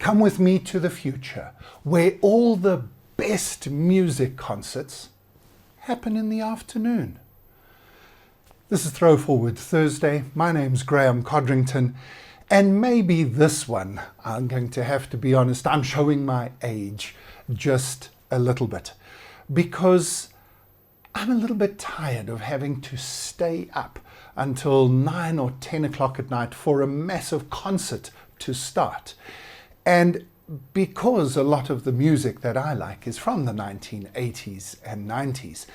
Come with me to the future, where all the best music concerts happen in the afternoon. This is Throwforward Thursday. My name's Graeme Codrington, and maybe this one, I'm going to have to be honest, I'm showing my age just a little bit, because I'm a little bit tired of having to stay up until 9 or 10 o'clock at night for a massive concert to start. And because a lot of the music that I like is from the 1980s and 90s,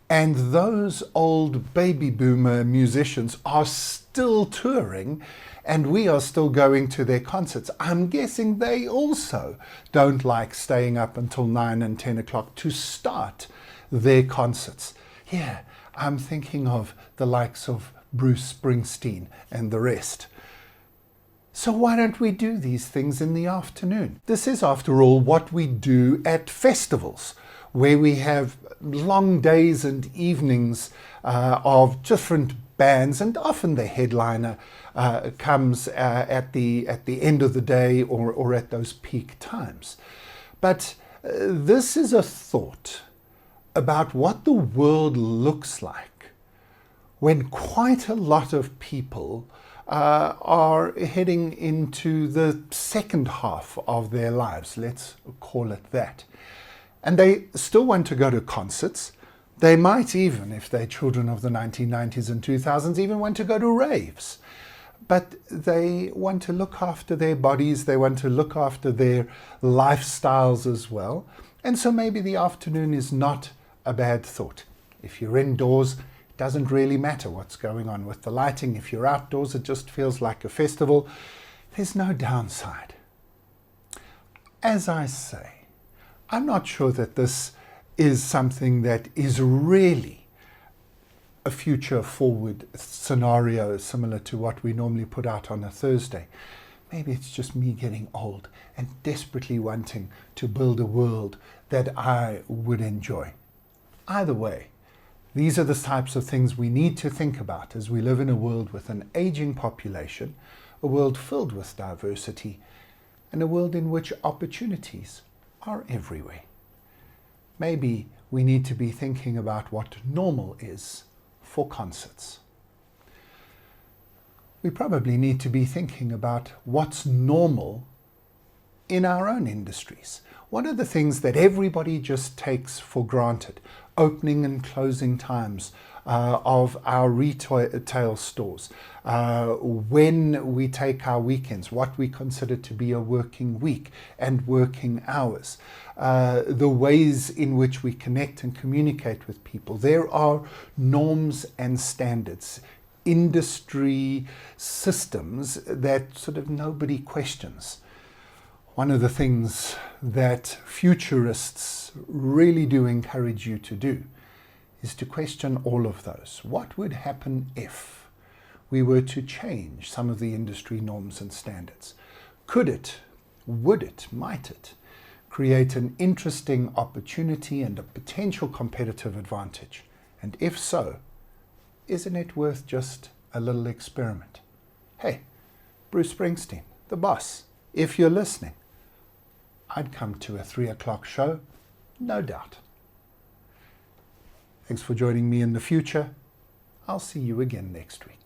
and those old baby boomer musicians are still touring and we are still going to their concerts, I'm guessing they also don't like staying up until 9 and 10 o'clock to start their concerts. Yeah, I'm thinking of the likes of Bruce Springsteen and the rest. So why don't we do these things in the afternoon? This is, after all, what we do at festivals, where we have long days and evenings of different bands, and often the headliner comes at the end of the day or at those peak times. But this is a thought about what the world looks like when quite a lot of people are heading into the second half of their lives, let's call it that. And they still want to go to concerts. They might even, if they're children of the 1990s and 2000s, even want to go to raves. But they want to look after their bodies, they want to look after their lifestyles as well. And so maybe the afternoon is not a bad thought. If you're indoors, it doesn't really matter what's going on with the lighting. If you're outdoors, it just feels like a festival. There's no downside. As I say, I'm not sure that this is something that is really a future forward scenario similar to what we normally put out on a Thursday. Maybe it's just me getting old and desperately wanting to build a world that I would enjoy. Either way, these are the types of things we need to think about as we live in a world with an aging population, a world filled with diversity, and a world in which opportunities are everywhere. Maybe we need to be thinking about what normal is for concerts. We probably need to be thinking about what's normal in our own industries. What are the things that everybody just takes for granted? Opening and closing times of our retail stores, when we take our weekends, what we consider to be a working week and working hours, the ways in which we connect and communicate with people. There are norms and standards, industry systems that sort of nobody questions. One of the things that futurists really do encourage you to do is to question all of those. What would happen if we were to change some of the industry norms and standards? Could it, would it, might it create an interesting opportunity and a potential competitive advantage? And if so, isn't it worth just a little experiment? Hey, Bruce Springsteen, the boss, if you're listening, I'd come to a 3 o'clock show, no doubt. Thanks for joining me in the future. I'll see you again next week.